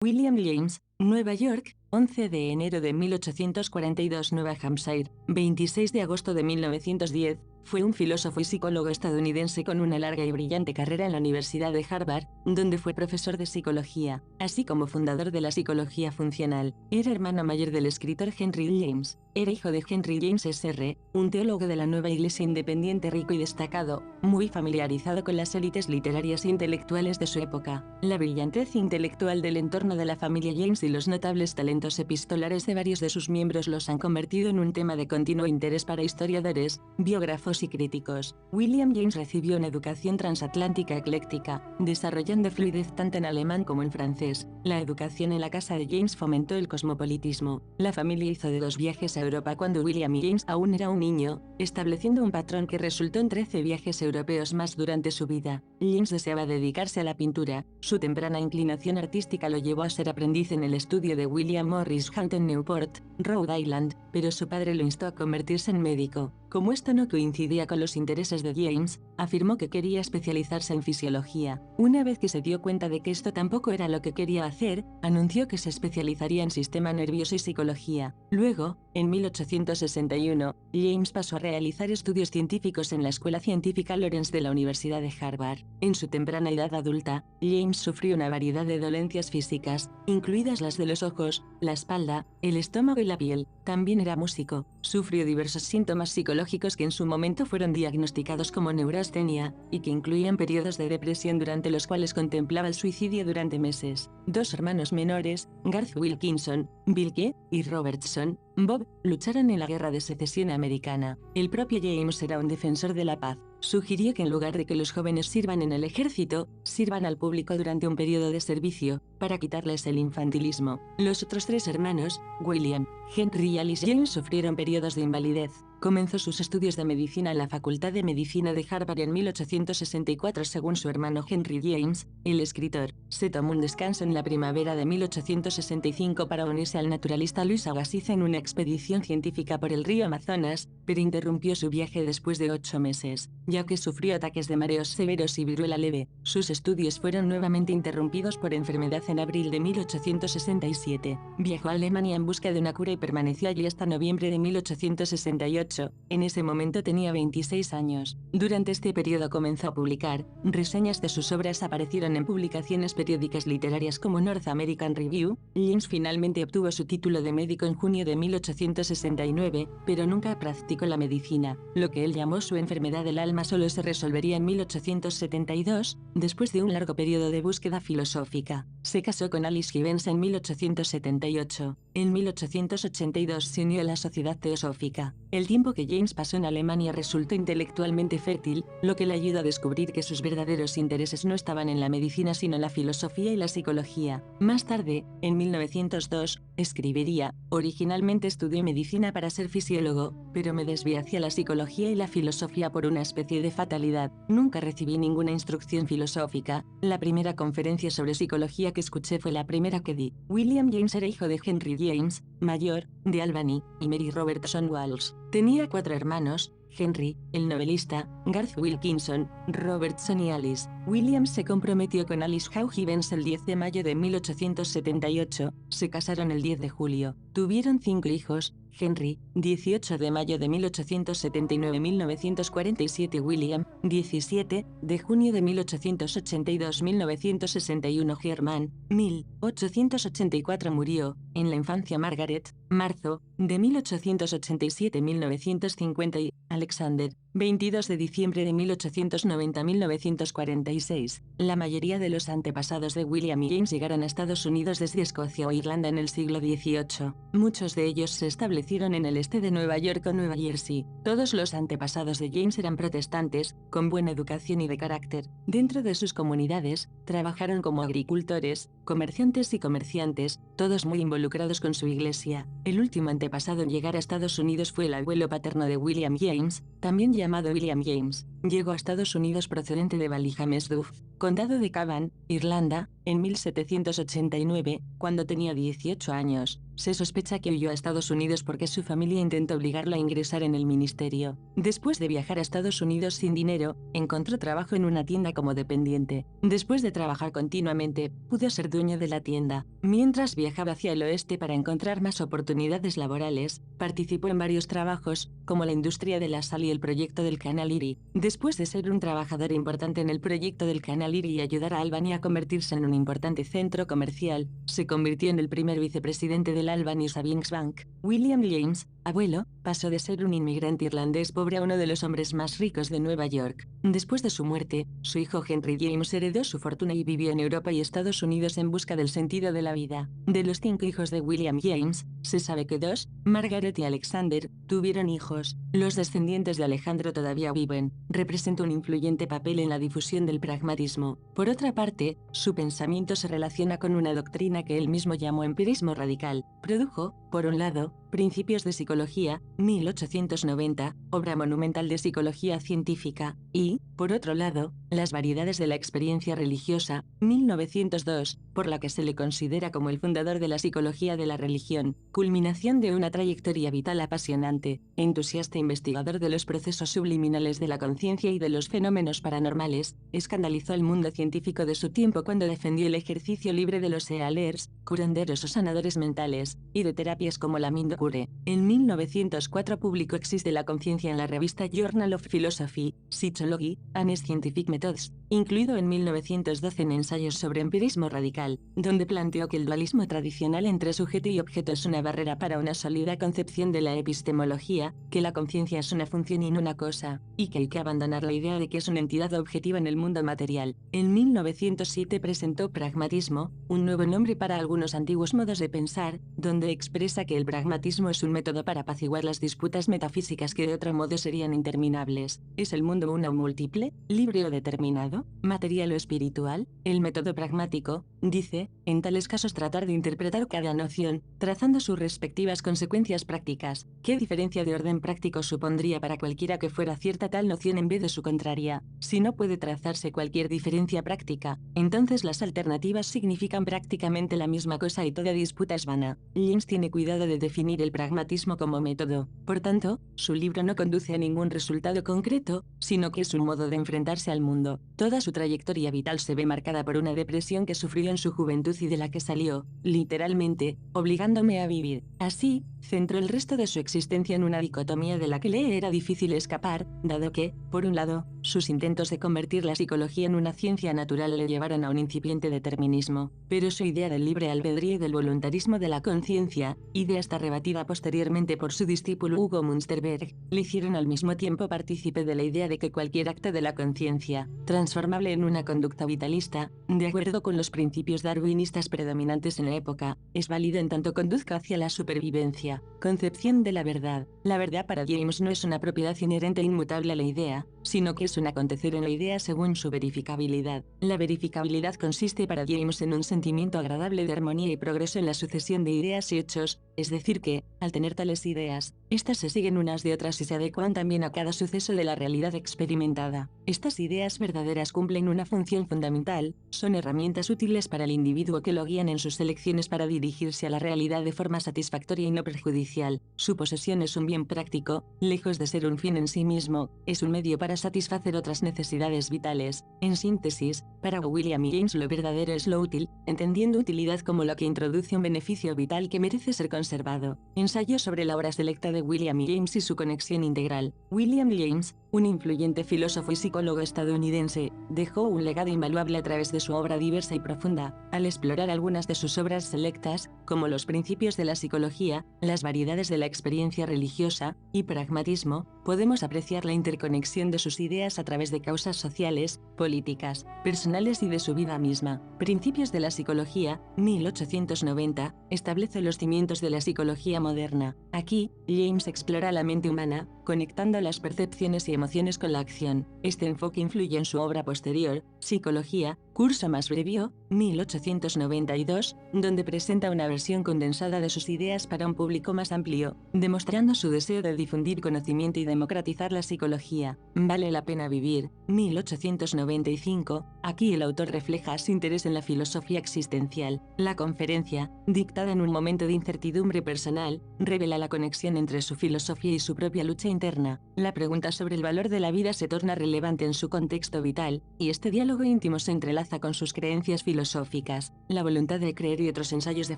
William James, Nueva York, 11 de enero de 1842, Nueva Hampshire, 26 de agosto de 1910, fue un filósofo y psicólogo estadounidense con una larga y brillante carrera en la Universidad de Harvard, donde fue profesor de psicología, así como fundador de la psicología funcional. Era hermano mayor del escritor Henry James. Era hijo de Henry James Sr., un teólogo de la Nueva Iglesia Independiente rico y destacado, muy familiarizado con las élites literarias e intelectuales de su época. La brillantez intelectual del entorno de la familia James y los notables talentos epistolares de varios de sus miembros los han convertido en un tema de continuo interés para historiadores, biógrafos y críticos. William James recibió una educación transatlántica ecléctica, desarrollando fluidez tanto en alemán como en francés. La educación en la casa de James fomentó el cosmopolitismo. La familia hizo de 2 viajes a Europa cuando William James aún era un niño, estableciendo un patrón que resultó en 13 viajes europeos más durante su vida. James deseaba dedicarse a la pintura. Su temprana inclinación artística lo llevó a ser aprendiz en el estudio de William Morris Hunt en Newport, Rhode Island, pero su padre lo instó a convertirse en médico. Como esto no coincidía con los intereses de James, afirmó que quería especializarse en fisiología. Una vez que se dio cuenta de que esto tampoco era lo que quería hacer, anunció que se especializaría en sistema nervioso y psicología. Luego, en 1861, James pasó a realizar estudios científicos en la Escuela Científica Lawrence de la Universidad de Harvard. En su temprana edad adulta, James sufrió una variedad de dolencias físicas, incluidas las de los ojos, la espalda, el estómago y la piel. También era músico. Sufrió diversos síntomas psicológicos que en su momento fueron diagnosticados como neurastenia, y que incluían periodos de depresión durante los cuales contemplaba el suicidio durante meses. 2 hermanos menores, Garth Wilkinson, Bilke, y Robertson, Bob, lucharon en la Guerra de Secesión Americana. El propio James era un defensor de la paz. Sugirió que en lugar de que los jóvenes sirvan en el ejército, sirvan al público durante un periodo de servicio, para quitarles el infantilismo. Los otros 3 hermanos, William, Henry y Alice James, sufrieron periodos de invalidez. Comenzó sus estudios de medicina en la Facultad de Medicina de Harvard en 1864. Según su hermano Henry James, el escritor, se tomó un descanso en la primavera de 1865 para unirse al naturalista Luis Agassiz en una expedición científica por el río Amazonas, pero interrumpió su viaje después de 8 meses, ya que sufrió ataques de mareos severos y viruela leve. Sus estudios fueron nuevamente interrumpidos por enfermedad en abril de 1867. Viajó a Alemania en busca de una cura y permaneció allí hasta noviembre de 1868. En ese momento tenía 26 años. Durante este periodo comenzó a publicar. Reseñas de sus obras aparecieron en publicaciones periódicas literarias como North American Review. James finalmente obtuvo su título de médico en junio de 1869, pero nunca practicó la medicina. Lo que él llamó su enfermedad del alma solo se resolvería en 1872, después de un largo periodo de búsqueda filosófica. Se casó con Alice Gibbons en 1878. En 1882 se unió a la Sociedad Teosófica. El tiempo que James pasó en Alemania resultó intelectualmente fértil, lo que le ayudó a descubrir que sus verdaderos intereses no estaban en la medicina sino en la filosofía y la psicología. Más tarde, en 1902, escribiría: originalmente estudié medicina para ser fisiólogo, pero me desvié hacia la psicología y la filosofía por una especie de fatalidad. Nunca recibí ninguna instrucción filosófica. La primera conferencia sobre psicología que escuché fue la primera que di. William James era hijo de Henry James, mayor, de Albany, y Mary Robertson Walsh. Tenía 4 hermanos: Henry, el novelista, Garth Wilkinson, Robertson y Alice. William se comprometió con Alice Howe Gibbons el 10 de mayo de 1878, se casaron el 10 de julio. Tuvieron 5 hijos: Henry, 18 de mayo de 1879-1947; William, 17 de junio de 1882-1961; Germán, 1884; murió, en la infancia, Margaret, marzo, de 1887-1950; y Alexander, 22 de diciembre de 1890-1946. La mayoría de los antepasados de William y James llegaron a Estados Unidos desde Escocia o Irlanda en el siglo XVIII. Muchos de ellos se establecieron en el este de Nueva York o Nueva Jersey. Todos los antepasados de James eran protestantes, con buena educación y de carácter. Dentro de sus comunidades, trabajaron como agricultores, comerciantes y comerciantes, todos muy involucrados con su iglesia. El último antepasado en llegar a Estados Unidos fue el abuelo paterno de William James, también llamado William James. Llegó a Estados Unidos procedente de Ballyhamesduff, condado de Cavan, Irlanda, en 1789, cuando tenía 18 años. Se sospecha que huyó a Estados Unidos porque su familia intentó obligarlo a ingresar en el ministerio. Después de viajar a Estados Unidos sin dinero, encontró trabajo en una tienda como dependiente. Después de trabajar continuamente, pudo ser dueño de la tienda. Mientras viajaba hacia el oeste para encontrar más oportunidades laborales, participó en varios trabajos, como la industria de la sal y el proyecto del Canal Erie. Después de ser un trabajador importante en el proyecto del Canal Erie y ayudar a Albany a convertirse en un importante centro comercial, se convirtió en el primer vicepresidente del Albany Savings Bank. William James, abuelo, pasó de ser un inmigrante irlandés pobre a uno de los hombres más ricos de Nueva York. Después de su muerte, su hijo Henry James heredó su fortuna y vivió en Europa y Estados Unidos en busca del sentido de la vida. De los 5 hijos de William James, se sabe que 2, Margaret y Alexander, tuvieron hijos. Los descendientes de Alejandro todavía viven. Representa un influyente papel en la difusión del pragmatismo. Por otra parte, su pensamiento se relaciona con una doctrina que él mismo llamó empirismo radical. Produjo, por un lado, Principios de Psicología, 1890, obra monumental de psicología científica, y, por otro lado, Las variedades de la experiencia religiosa, 1902, por la que se le considera como el fundador de la psicología de la religión, culminación de una trayectoria vital apasionante, entusiasta investigador de los procesos subliminales de la conciencia y de los fenómenos paranormales, escandalizó al mundo científico de su tiempo cuando defendió el ejercicio libre de los healers, curanderos o sanadores mentales, y de terapias como la Mindocure. En 1904 publicó Existe la conciencia en la revista Journal of Philosophy, Psychology, and Scientific Methods, incluido en 1912 en Ensayos sobre empirismo radical, donde planteó que el dualismo tradicional entre sujeto y objeto es una barrera para una sólida concepción de la epistemología, que la conciencia es una función y no una cosa, y que hay que abandonar la idea de que es una entidad objetiva en el mundo material. En 1907 presentó Pragmatismo, un nuevo nombre para algunos antiguos modos de pensar, donde expresa que el pragmatismo es un método para apaciguar las disputas metafísicas que de otro modo serían interminables. ¿Es el mundo uno o múltiple, libre o determinado, material o espiritual? El método pragmático, dice, en tales casos tratar de interpretar cada noción, trazando sus respectivas consecuencias prácticas. ¿Qué diferencia de orden práctico supondría para cualquiera que fuera cierta tal noción en vez de su contraria? Si no puede trazarse cualquier diferencia práctica, entonces las alternativas significan prácticamente la misma cosa y toda disputa es vana. James tiene cuidado de definir el pragmatismo como método. Por tanto, su libro no conduce a ningún resultado concreto, sino que es un modo de enfrentarse al mundo. Toda su trayectoria vital se ve marcada por una depresión que sufrió en su juventud y de la que salió, literalmente, obligándome a vivir. Así, centró el resto de su existencia en una dicotomía de la que le era difícil escapar, dado que, por un lado, sus intentos de convertir la psicología en una ciencia natural le llevaron a un incipiente determinismo, pero su idea del libre albedrío y del voluntarismo de la conciencia, idea hasta rebatida posteriormente por su discípulo Hugo Münsterberg, le hicieron al mismo tiempo partícipe de la idea de que cualquier acto de la conciencia, transformable en una conducta vitalista, de acuerdo con los principios darwinistas predominantes en la época, es válido en tanto conduzca hacia la supervivencia. Concepción de la verdad. La verdad para James no es una propiedad inherente e inmutable a la idea, sino que es un acontecer en la idea según su verificabilidad. La verificabilidad consiste para James en un sentimiento agradable de armonía y progreso en la sucesión de ideas y hechos, es decir que, al tener tales ideas, estas se siguen unas de otras y se adecuan también a cada suceso de la realidad experimentada. Estas ideas verdaderas cumplen una función fundamental, son herramientas útiles para el individuo que lo guían en sus elecciones para dirigirse a la realidad de forma satisfactoria y no perjudicial. Su posesión es un bien práctico, lejos de ser un fin en sí mismo, es un medio para satisfacer otras necesidades vitales. En síntesis, para William James lo verdadero es lo útil, entendiendo utilidad como lo que introduce un beneficio vital que merece ser conservado. Ensayo sobre la obra selecta de William James y su conexión integral. William James, un influyente filósofo y psicólogo estadounidense, dejó un legado invaluable a través de su obra diversa y profunda. Al explorar algunas de sus obras selectas, como Los principios de la psicología, Las variedades de la experiencia religiosa y Pragmatismo, podemos apreciar la interconexión de sus ideas a través de causas sociales, políticas, personales y de su vida misma. Principios de la psicología, 1890, establece los cimientos de la psicología moderna. Aquí, James explora la mente humana, conectando las percepciones y emociones con la acción. Este enfoque influye en su obra posterior, Psicología, Curso más brevio, 1892, donde presenta una versión condensada de sus ideas para un público más amplio, demostrando su deseo de difundir conocimiento y democratizar la psicología. Vale la pena vivir, 1895, aquí el autor refleja su interés en la filosofía existencial. La conferencia, dictada en un momento de incertidumbre personal, revela la conexión entre su filosofía y su propia lucha interna. La pregunta sobre el valor de la vida se torna relevante en su contexto vital, y este diálogo íntimo se entrelaza con sus creencias filosóficas. La voluntad de creer y otros ensayos de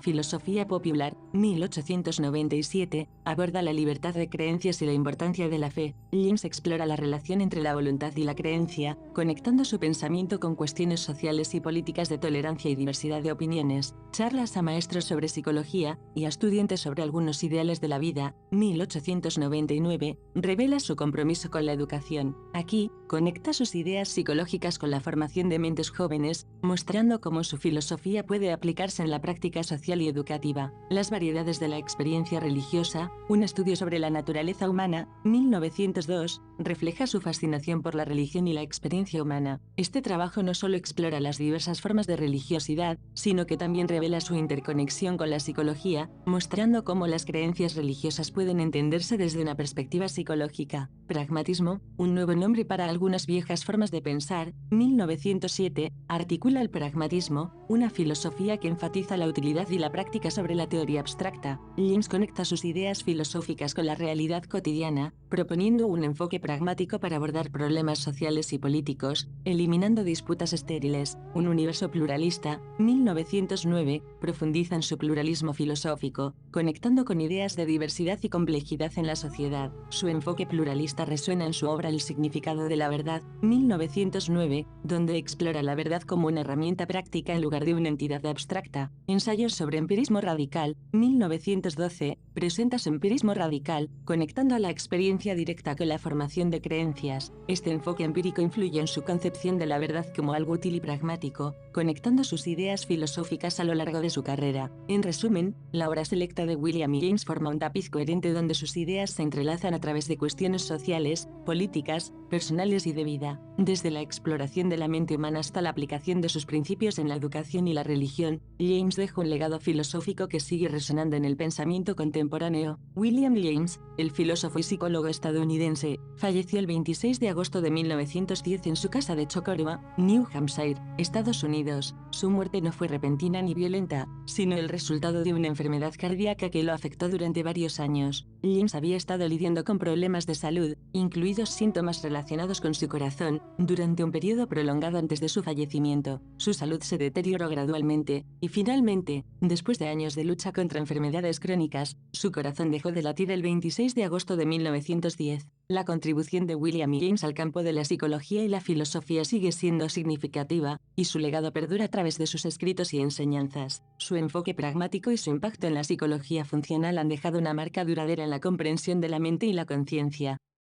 filosofía popular, 1897, aborda la libertad de creencias y la importancia de la fe. James explora la relación entre la voluntad y la creencia, conectando su pensamiento con cuestiones sociales y políticas de tolerancia y diversidad de opiniones. Charlas a maestros sobre psicología y a estudiantes sobre algunos ideales de la vida, 1899, revela su compromiso con la educación. Aquí, conecta sus ideas psicológicas con la formación de mentes jóvenes, mostrando cómo su filosofía puede aplicarse en la práctica social y educativa. Las variedades de la experiencia religiosa, un estudio sobre la naturaleza humana, 1902, refleja su fascinación por la religión y la experiencia humana. Este trabajo no solo explora las diversas formas de religiosidad, sino que también revela su interconexión con la psicología, mostrando cómo las creencias religiosas pueden entenderse desde una perspectiva psicológica. Pragmatismo, un nuevo nombre para algunas viejas formas de pensar, 1907, articula el pragmatismo, una filosofía que enfatiza la utilidad y la práctica sobre la teoría abstracta. James conecta sus ideas filosóficas con la realidad cotidiana, proponiendo un enfoque pragmático para abordar problemas sociales y políticos, eliminando disputas estériles. Un universo pluralista, 1909, profundiza en su pluralismo filosófico, conectando con ideas de diversidad y complejidad en la sociedad. Su enfoque pluralista resuena en su obra El significado de la verdad, 1909, donde explora la verdad como una herramienta práctica en lugar de una entidad abstracta. Ensayos sobre empirismo radical, 1912, presenta su empirismo radical, conectando a la experiencia directa con la formación de creencias. Este enfoque empírico influye en su concepción de la verdad como algo útil y pragmático, conectando sus ideas filosóficas a lo largo de su carrera. En resumen, la obra selecta de William James forma un tapiz coherente donde sus ideas se entrelazan a través de cuestiones sociales, políticas, personales y de vida, desde la exploración de la mente humana hasta la aplicación de sus principios en la educación y la religión. James dejó un legado filosófico que sigue resonando en el pensamiento contemporáneo. William James, el filósofo y psicólogo estadounidense, falleció el 26 de agosto de 1910 en su casa de Chocorua, New Hampshire, Estados Unidos. Su muerte no fue repentina ni violenta, sino el resultado de una enfermedad cardíaca que lo afectó durante varios años. James había estado lidiando con problemas de salud, incluidos síntomas relacionados con su corazón, durante un periodo prolongado antes de su fallecimiento. Su salud se deterioró gradualmente, y finalmente, después de años de lucha contra enfermedades crónicas, su corazón dejó de latir el 26 de agosto de 1910. La contribución de William James al campo de la psicología y la filosofía sigue siendo significativa, y su legado perdura a través de sus escritos y enseñanzas. Su enfoque pragmático y su impacto en la psicología funcional han dejado una marca duradera en la comprensión de la mente y la conciencia.